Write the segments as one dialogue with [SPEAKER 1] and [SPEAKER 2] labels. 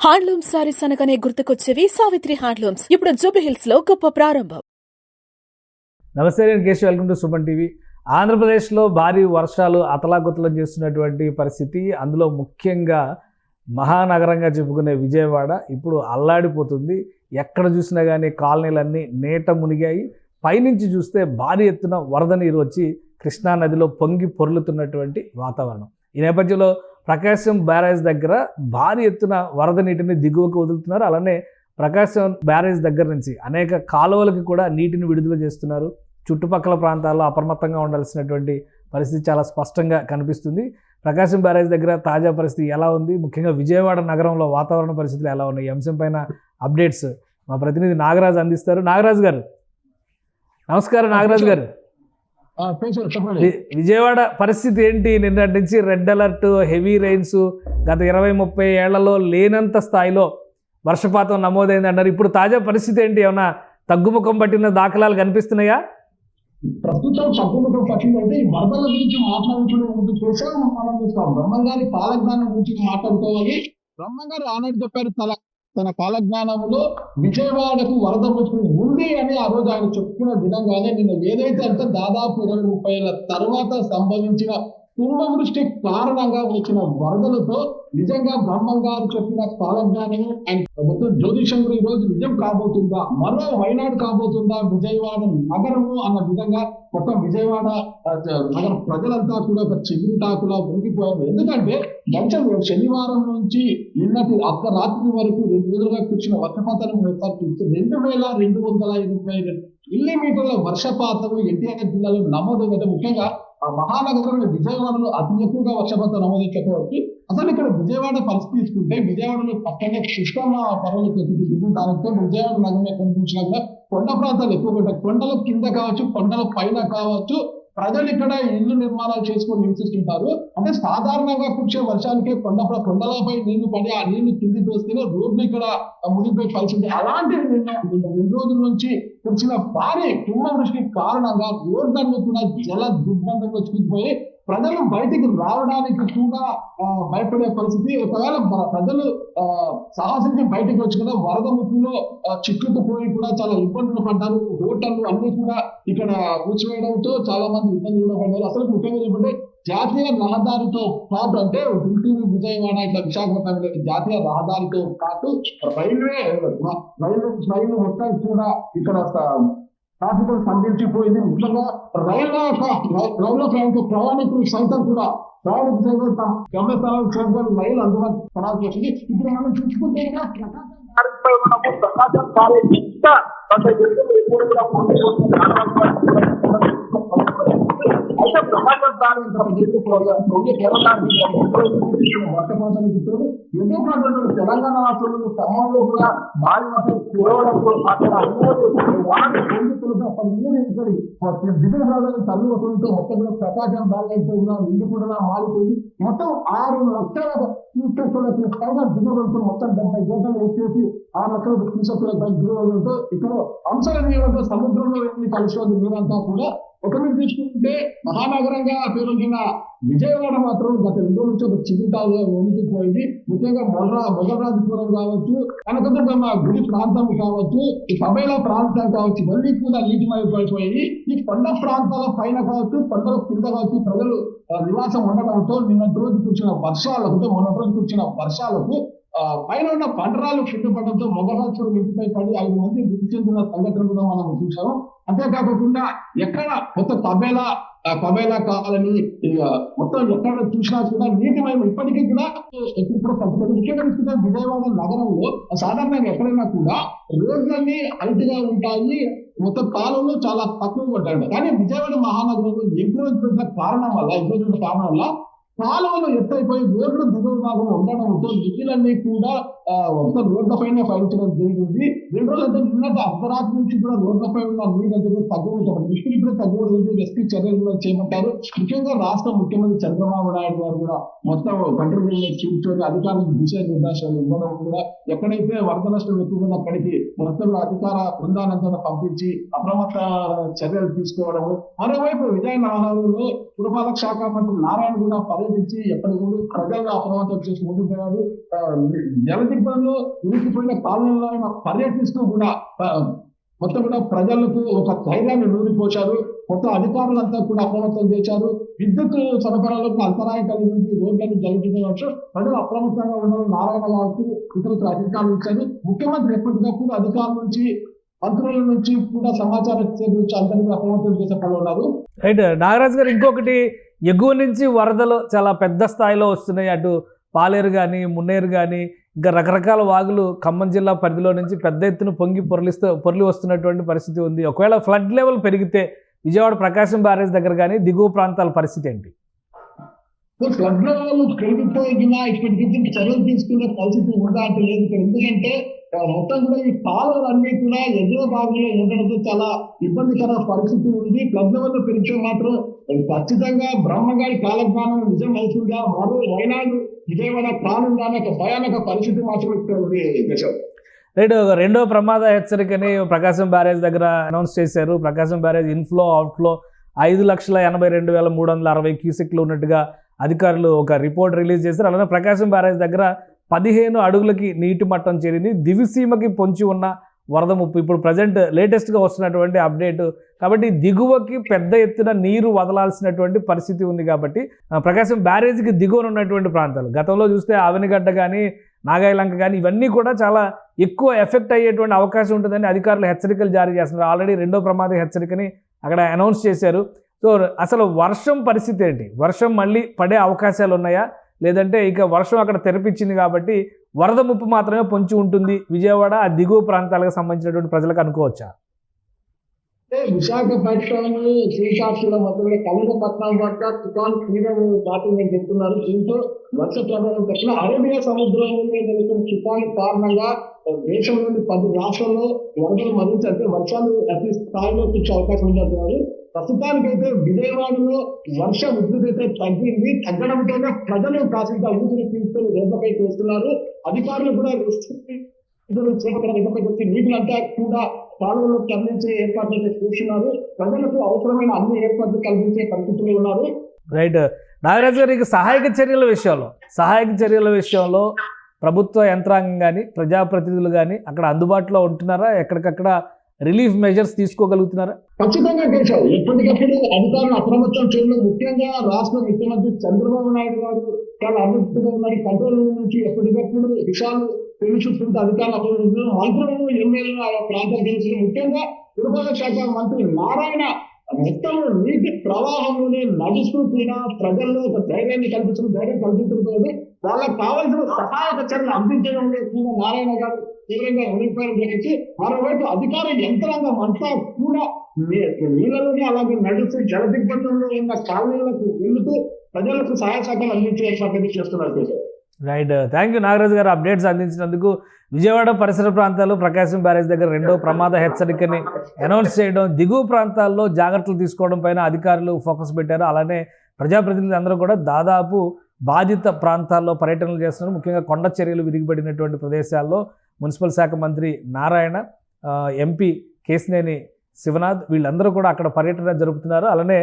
[SPEAKER 1] Handloom saris అనగానే గుర్తుకొచ్చేవి Savitri handlooms. ఇప్పుడు జూబ్లీహిల్స్ లో గొప్ప ప్రారంభం.
[SPEAKER 2] నమస్తే, నేను Keshav. Welcome to Suman TV. ఆంధ్రప్రదేశ్లో భారీ వర్షాలు అతలాకుతలం చేస్తున్నటువంటి పరిస్థితి. అందులో ముఖ్యంగా మహానగరంగా చెప్పుకునే విజయవాడ ఇప్పుడు అల్లాడిపోతుంది. ఎక్కడ చూసినా కానీ కాలనీలన్నీ నీట మునిగాయి. పైనుంచి చూస్తే భారీ ఎత్తున వరద నీరు వచ్చి కృష్ణానదిలో పొంగి పొర్లుతున్నటువంటి వాతావరణం. ఈ నేపథ్యంలో ప్రకాశం బ్యారేజ్ దగ్గర భారీ ఎత్తున వరద నీటిని దిగువకు వదులుతున్నారు. అలానే ప్రకాశం బ్యారేజ్ దగ్గర నుంచి అనేక కాలువలకు కూడా నీటిని విడుదల చేస్తున్నారు. చుట్టుపక్కల ప్రాంతాల్లో అప్రమత్తంగా ఉండాల్సినటువంటి పరిస్థితి చాలా స్పష్టంగా కనిపిస్తుంది. ప్రకాశం బ్యారేజ్ దగ్గర తాజా పరిస్థితి ఎలా ఉంది, ముఖ్యంగా విజయవాడ నగరంలో వాతావరణ పరిస్థితులు ఎలా ఉన్నాయి, ఈ అంశం పైన అప్డేట్స్ మా ప్రతినిధి నాగరాజు అందిస్తారు. నాగరాజు గారు నమస్కారం. నాగరాజు గారు, విజయవాడ పరిస్థితి ఏంటి? నిన్నటి నుంచి రెడ్ అలర్ట్, హెవీ రైన్స్, గత 20-30 ఏళ్లలో లేనంత స్థాయిలో వర్షపాతం నమోదైంది అన్నారు. ఇప్పుడు తాజా పరిస్థితి ఏంటి? ఏమన్నా తగ్గుముఖం పట్టిన దాఖలాలు కనిపిస్తున్నాయా?
[SPEAKER 3] ప్రస్తుతం తగ్గుముఖం పట్టిందంటే ఈ వరదల గురించి మాట్లాడుకునే ముందు కేశవం మనం బ్రహ్మంగారి కాలజ్ఞానం గురించి మాట్లాడుకోవాలి. బ్రహ్మంగారు ఆనాడు చెప్పారు తన కాలజ్ఞానంలో విజయవాడకు వరద వచ్చి ఉంది అని ఆ రోజు ఆయన చెప్పుకున్న విధంగానే నిన్న ఏదైతే అంటే దాదాపు 20-30 ఏళ్ల తర్వాత సంభవించిన కుంభవృష్టి కారణంగా వచ్చిన వరదలతో నిజంగా బ్రహ్మంగారు చెప్పిన కాలజ్ఞానం అండ్ మొత్తం జ్యోతిషంలో ఈ రోజు నిజం కాబోతుందా, మరో వైనాడు కాబోతుందా విజయవాడ నగరము అన్న విధంగా మొత్తం విజయవాడ నగర ప్రజలంతా కూడా ఒక చిగురుటాకులా ఉండిపోయారు. ఎందుకంటే శనివారం నుంచి నిన్నటి అర్ధరాత్రి వరకు 2 రోజులుగా కూర్చున్న వర్షపాతం 2222 మిల్లీమీటర్ల వర్షపాతం ఎన్టీఆర్ జిల్లాలో నమోదైందంటే ముఖ్యంగా ఆ మహానగరంలో విజయవాడలో అతి ఎక్కువగా వర్షపాతం నమోదించకపోవచ్చు. అసలు ఇక్కడ విజయవాడ పరిస్థితి తీసుకుంటే విజయవాడలో పక్కనే కృష్ణ పర్వతం పెరుగుతుంది. దానితో విజయవాడ నగరం కనిపించినా కూడా కొండ ప్రాంతాలు ఎక్కువగా ఉంటాయి. కొండల కింద కావచ్చు, కొండల పైన కావచ్చు, ప్రజలు ఇక్కడ ఇల్లు నిర్మాణాలు చేసుకొని నివసిస్తుంటారు. అంటే సాధారణంగా కురిసే వర్షానికి కొండలపై నీళ్లు పడి ఆ నీళ్లు కిందికి వస్తేనే రోడ్లు ఇక్కడ మునిగిపోయే పరిస్థితి. అలాంటివి నిన్న 2 రోజుల నుంచి కురిసిన భారీ కుంభవృష్టి కారణంగా రోడ్లన్నీ కూడా జల దిగ్బంధంలో చిక్కుకుపోయి ప్రజలు బయటికి రావడానికి కూడా భయపడే పరిస్థితి. ఒకవేళ ప్రజలు సాహసించి బయటకు వచ్చి కూడా వరద ముప్పులో చిక్కుకుపోయి కూడా చాలా ఇబ్బందులు పడ్డారు. హోటళ్లు అన్ని కూడా ఇక్కడ కూర్చోవడంతో చాలా మంది ఇబ్బందులు పడ్డారు. అసలు ముఖ్యంగా చెప్పంటే జాతీయ రహదారితో పాటు అంటే గుంటూరు, విజయవాడ, ఇట్లా విశాఖపట్నం జాతీయ రహదారితో పాటు రైలు మొత్తం కూడా ఇక్కడ ట్రాఫిక్ స్తంభించిపోయింది. ముఖ్యంగా రైళ్ల ప్రయాణికులు సైతం కూడా గమ్యస్థానాలు చేరుకొని రైలు అందుబాటు పడాల్సి వచ్చింది. ఇప్పుడు మనం చూసుకుంటే తెలంగాణ రాష్ట్రంలో ఖమ్మంలో కూడా భారీ వర్షం కురవడంతో దిగువ ప్రాంతాలకు తల్లి వసూలతో మొత్తం కూడా ప్రకాశం బ్యాలెన్స్ కూడా ఇల్లు కూడా మారిపోయింది. మొత్తం 6 లక్షల క్యూసెక్కులకు పైగా దిగువడంతో మొత్తం 70 కోట్లు వచ్చేసి 6 లక్షల క్యూసెక్కుల దిగువడంతో ఇక్కడ అంశాల నీళ్ళతో సముద్రంలో వెళ్ళి కలిసి నీరంతా కూడా ఒక మీరు తీసుకుంటే మహానగరంగా పేరొందిన విజయవాడ మాత్రం గత 2 రోజుల నుంచి ఒక చిగురుటాలుగా వణికిపోయింది. ముఖ్యంగా మొగరాజపురం కావచ్చు, కనకదుర్గమ్మ గుడి ప్రాంతం కావచ్చు, ఈ సభైల ప్రాంతం కావచ్చు, ఇవన్నీ కూడా నీటిమయపడిపోయి ఈ కొండ ప్రాంతాల పైన కావచ్చు, కొండల కింద కావచ్చు ప్రజలు నివాసం ఉండడంతో నిన్నటి రోజు కూర్చున్న వర్షాలకు మొన్నటి రోజు కూర్చున్న వర్షాలకు పైన ఉన్న పంటరాలు చుట్టుపడడంతో మొగరాజపురం ఇంటిపై పడి 5 మంది మృతి చెందిన సంఘటన కూడా మనం చూసాము. అంతేకాకుండా ఎక్కడ కొత్త కబేలా కాలని మొత్తం ఎక్కడ చూసినా కూడా నీటిమయం ఇప్పటికీ కూడా ఇప్పుడు ముఖ్యంగా విజయవాడ నగరంలో సాధారణంగా ఎక్కడైనా కూడా రోడ్లన్నీ హైట్గా ఉంటాయి, మొత్తం కాలంలో చాలా తక్కువ ఉంటాయి. కానీ విజయవాడ మహానగరంలో ఎక్కువ కారణం వల్ల కాలువలు ఎత్తైపోయి రోడ్లు దిగువ భాగం ఉండడంతో నీళ్ళన్నీ కూడా మొత్తం రోడ్ల పైన పడించడం జరిగింది. 2 రోజులు అంటే నిన్నటి అర్ధరాత్రి నుంచి కూడా రోడ్లపై ఉన్న నీళ్ళు తగ్గుతుంది. ఇప్పుడు తగ్గుతుంది, రెస్క్యూ చర్యలు కూడా చేపట్టారు. ముఖ్యంగా రాష్ట్ర ముఖ్యమంత్రి చంద్రబాబు నాయుడు గారు కూడా మొత్తం కంట్రోల్ కూర్చొని అధికారులకు దిశానిర్దేశాలు ఇవ్వడం కూడా ఎక్కడైతే వరద నష్టం ఎక్కువ అక్కడికి మొత్తం అధికార బృందాలంతా పంపించి అప్రమత్త చర్యలు తీసుకోవడము. మరోవైపు విజయనగరంలో పురపాలక శాఖ మంత్రి నారాయణ కూడా పర్యటించి ఎప్పటికప్పుడు ప్రజలను అప్రమత్తం చేసి ముందుకు పోయారు. జలది దిగ్బంలో ఉనికిపోయిన కాలంలో ఆయన పర్యటిస్తూ కూడా మొత్తం కూడా ప్రజలకు ఒక ధైర్యాన్ని నూరిపోశారు. మొత్తం అధికారులంతా కూడా అప్రమత్తం చేశారు. విద్యుత్ సరఫరాలకు అంతరాయం కలిగింది, రోడ్లను జరుగుతున్న ప్రజలు అప్రమత్తంగా ఉండడం నారాయణ గారికి ఇతరులకు అధికారులు ఇచ్చారు. ముఖ్యమంత్రి ఎప్పటికప్పుడు అధికారుల నుంచి మంత్రుల నుంచి కూడా సమాచారం సేకరించి అందరినీ అప్రమత్తం చేసే పనులు ఉన్నారు.
[SPEAKER 2] రైట్ నాగరాజు గారు, ఇంకొకటి ఎగువ నుంచి వరదలు చాలా పెద్ద స్థాయిలో వస్తున్నాయి. అటు పాలేరు కానీ, మున్నేరు కానీ, ఇంకా రకరకాల వాగులు ఖమ్మం జిల్లా పరిధిలో నుంచి పెద్ద ఎత్తున పొర్లి వస్తున్నటువంటి పరిస్థితి ఉంది. ఒకవేళ ఫ్లడ్ లెవెల్ పెరిగితే విజయవాడ ప్రకాశం బ్యారేజ్ దగ్గర కానీ దిగువ ప్రాంతాల పరిస్థితి ఏంటి?
[SPEAKER 3] ఫ్లడ్ లెవెల్ పెరిగిపోయినా ఇప్పటికి చర్యలు తీసుకునే పరిస్థితి ఉందా అంటే లేదు. ఎందుకంటే మొత్తం కూడా ఈ కాలువలన్నీ కూడా ఎగువ భాగంలో ఉండడంతో చాలా ఇబ్బందికర పరిస్థితి ఉంది. ఫ్లడ్ లెవెల్ పెరిగితే మాత్రం ఖచ్చితంగా బ్రహ్మగారి కాలజ్ఞానం నిజం అవుతుందా, మరో వైనాడు విజయవాడ ప్రాణంగానే ఒక భయానక పరిస్థితి మాత్రం ఉంది.
[SPEAKER 2] రైట్, రెండో ప్రమాద హెచ్చరికని ప్రకాశం బ్యారేజ్ దగ్గర అనౌన్స్ చేశారు. ప్రకాశం బ్యారేజ్ ఇన్ఫ్లో అవుట్ఫ్లో 5,82,360 క్యూసెక్లు ఉన్నట్టుగా అధికారులు ఒక రిపోర్ట్ రిలీజ్ చేశారు. అలానే ప్రకాశం బ్యారేజ్ దగ్గర 15 అడుగులకి నీటి మట్టం చేరింది. దివిసీమకి పొంచి ఉన్న వరద ముప్పు ఇప్పుడు ప్రజెంట్ లేటెస్ట్గా వస్తున్నటువంటి అప్డేట్. కాబట్టి దిగువకి పెద్ద ఎత్తున నీరు వదలాల్సినటువంటి పరిస్థితి ఉంది. కాబట్టి ప్రకాశం బ్యారేజ్కి దిగువన ఉన్నటువంటి ప్రాంతాలు గతంలో చూస్తే ఆవనిగడ్డ కానీ, నాగాయలంక కానీ ఇవన్నీ కూడా చాలా ఎక్కువ ఎఫెక్ట్ అయ్యేటువంటి అవకాశం ఉంటుందని అధికారులు హెచ్చరికలు జారీ చేస్తున్నారు. ఆల్రెడీ రెండో ప్రమాద హెచ్చరికని అక్కడ అనౌన్స్ చేశారు. సో అసలు వర్షం పరిస్థితి ఏంటి? వర్షం మళ్ళీ పడే అవకాశాలు ఉన్నాయా, లేదంటే ఇక వర్షం అక్కడ తెరపించింది కాబట్టి వరద ముప్పు మాత్రమే పొంచి ఉంటుంది విజయవాడ ఆ దిగువ ప్రాంతాలకు సంబంధించినటువంటి ప్రజలకు అనుకోవచ్చా?
[SPEAKER 3] విశాఖపట్నం, శ్రీకాకుళం మధ్య కళింగపట్నం వద్ద తుఫాన్ తీరం దాటిందని చెప్తున్నారు. దీంతో వర్ష ప్రభావం పట్ల అరేబియా సముద్రంలో నెలకొన్న తుఫాన్ కారణంగా దేశంలోని 10 రాష్ట్రాల్లో వరదలు మరింత అంటే వర్షాలు అతి స్థాయిలో వచ్చే అవకాశం ఉందంటున్నారు. ప్రస్తుతానికైతే విజయవాడలో వర్ష ఉధృతి తగ్గింది. తగ్గడంతోనే ప్రజలు కాసింత ఊపిరి తీసుకొని రోడ్లపైకి వస్తున్నారు. అధికారులు కూడా చేపట్టి నీటినంతా కూడా కాలువలో తరలించే ఏర్పాట్లు అయితే చేస్తున్నారు. ప్రజలకు అవసరమైన అన్ని ఏర్పాట్లు కల్పించే పరిస్థితులు ఉన్నారు.
[SPEAKER 2] రైట్ నాగరాజు గారు, ఇక సహాయక చర్యల విషయంలో ప్రభుత్వ యంత్రాంగం కానీ, ప్రజాప్రతినిధులు కానీ అక్కడ అందుబాటులో ఉంటున్నారా? ఎక్కడికక్కడ రిలీఫ్ మెజర్స్ తీసుకోగలుగుతున్నారా?
[SPEAKER 3] ఖచ్చితంగా చేశారు. ఎప్పటికప్పుడు అధికారులు అప్రమత్తం చేయడం, ముఖ్యంగా రాష్ట్ర ముఖ్యమంత్రి చంద్రబాబు నాయుడు గారు చాలా అభివృద్ధిగా ఉన్నారు. కంట్రోల్ నుంచి ఎప్పటికప్పుడు విషయాలు తెలుసుకుంటే అధికారులు అప్రమత్తం, మంత్రులు, ఎమ్మెల్యేలు ఆ ప్రాంతం తెలుసు. ముఖ్యంగా పురపాలక శాఖ మంత్రి నారాయణ మొత్తం నీటి ప్రవాహంలోనే నడుస్తూ కూడా ప్రజల్లో ఒక ధైర్యం కల్పించడం వాళ్ళకి కావాల్సిన సహాయక చర్యలు అందించడంలో కూడా నారాయణ గారు తీవ్రంగా ఉనికిపోవడం జరిగింది. మరోవైపు అధికార యంత్రాంగం అంతా కూడా నీళ్ళలోనే అలాగే నడుస్తూ జల దిగ్బంధంలో ఉన్న కాలనీలకు వెళ్తూ ప్రజలకు సహాయ సహకారాలు అందించే ఏర్పాట్లు చేస్తున్నారు.
[SPEAKER 2] రైట్, థ్యాంక్ యూ నాగరాజు గారు అప్డేట్స్ అందించినందుకు. విజయవాడ పరిసర ప్రాంతాల్లో ప్రకాశం బ్యారేజ్ దగ్గర రెండో ప్రమాద హెచ్చరికని అనౌన్స్ చేయడం, దిగువ ప్రాంతాల్లో జాగ్రత్తలు తీసుకోవడం పైన అధికారులు ఫోకస్ పెట్టారు. అలానే ప్రజాప్రతినిధులు అందరూ కూడా దాదాపు బాధిత ప్రాంతాల్లో పర్యటనలు చేస్తున్నారు. ముఖ్యంగా కొండ చర్యలు విరిగిపడినటువంటి ప్రదేశాల్లో మున్సిపల్ శాఖ మంత్రి నారాయణ, ఎంపీ కేశినేని శివనాథ్ వీళ్ళందరూ కూడా అక్కడ పర్యటన జరుపుతున్నారు. అలానే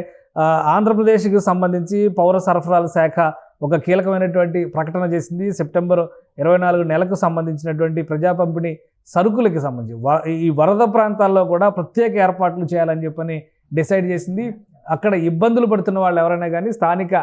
[SPEAKER 2] ఆంధ్రప్రదేశ్కి సంబంధించి పౌర సరఫరాల శాఖ ఒక కీలకమైనటువంటి ప్రకటన చేసింది. సెప్టెంబర్ 24 నెలకు సంబంధించినటువంటి ప్రజా పంపిణీ సరుకులకి సంబంధించి ఈ వరద ప్రాంతాల్లో కూడా ప్రత్యేక ఏర్పాట్లు చేయాలని చెప్పని డిసైడ్ చేసింది. అక్కడ ఇబ్బందులు పడుతున్న వాళ్ళు ఎవరైనా కానీ స్థానిక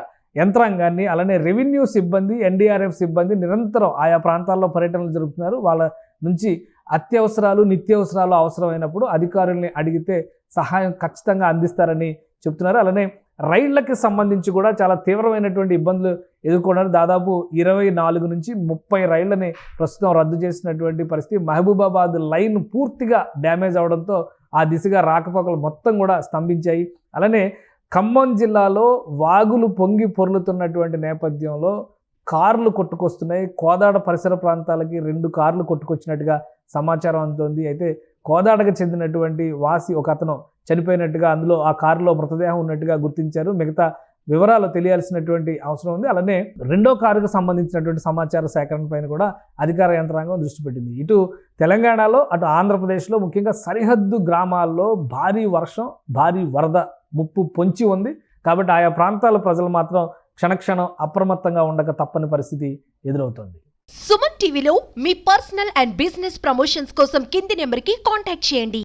[SPEAKER 2] యంత్రాంగాన్ని, అలానే రెవెన్యూ సిబ్బంది, ఎన్డీఆర్ఎఫ్ సిబ్బంది నిరంతరం ఆయా ప్రాంతాల్లో పర్యటనలు జరుపుతున్నారు. వాళ్ళ నుంచి అత్యవసరాలు, నిత్యావసరాలు అవసరమైనప్పుడు అధికారుల్ని అడిగితే సహాయం ఖచ్చితంగా అందిస్తారని చెప్తున్నారు. అలానే రైళ్లకి సంబంధించి కూడా చాలా తీవ్రమైనటువంటి ఇబ్బందులు ఎదుర్కొన్నారు. దాదాపు 24 నుంచి 30 రైళ్లని ప్రస్తుతం రద్దు చేసినటువంటి పరిస్థితి. మహబూబాబాద్ లైన్ పూర్తిగా డ్యామేజ్ అవడంతో ఆ దిశగా రాకపోకలు మొత్తం కూడా స్తంభించాయి. అలానే ఖమ్మం జిల్లాలో వాగులు పొంగి పొర్లుతున్నటువంటి నేపథ్యంలో కార్లు కొట్టుకొస్తున్నాయి. కోదాడ పరిసర ప్రాంతాలకి 2 కార్లు కొట్టుకొచ్చినట్టుగా సమాచారం అందుతోంది. అయితే కోదాడకు చెందినటువంటి వాసి ఒక అతను చనిపోయినట్టుగా, అందులో ఆ కారులో మృతదేహం ఉన్నట్టుగా గుర్తించారు. మిగతా వివరాలు తెలియాల్సినటువంటి అవసరం ఉంది. అలానే రెండో కారుకు సంబంధించినటువంటి సమాచార సేకరణ పైన కూడా అధికార యంత్రాంగం దృష్టి పెట్టింది. ఇటు తెలంగాణలో, అటు ఆంధ్రప్రదేశ్లో ముఖ్యంగా సరిహద్దు గ్రామాల్లో భారీ వర్షం, భారీ వరద ముప్పు పొంచి ఉంది. కాబట్టి ఆయా ప్రాంతాల ప్రజలు మాత్రం క్షణక్షణం అప్రమత్తంగా ఉండక తప్పని పరిస్థితి ఎదురవుతోంది.
[SPEAKER 4] సుమన్ టీవీలో మీ పర్సనల్ అండ్ బిజినెస్ ప్రమోషన్స్ కోసం కింది నెంబర్కి కాంటాక్ట్ చేయండి.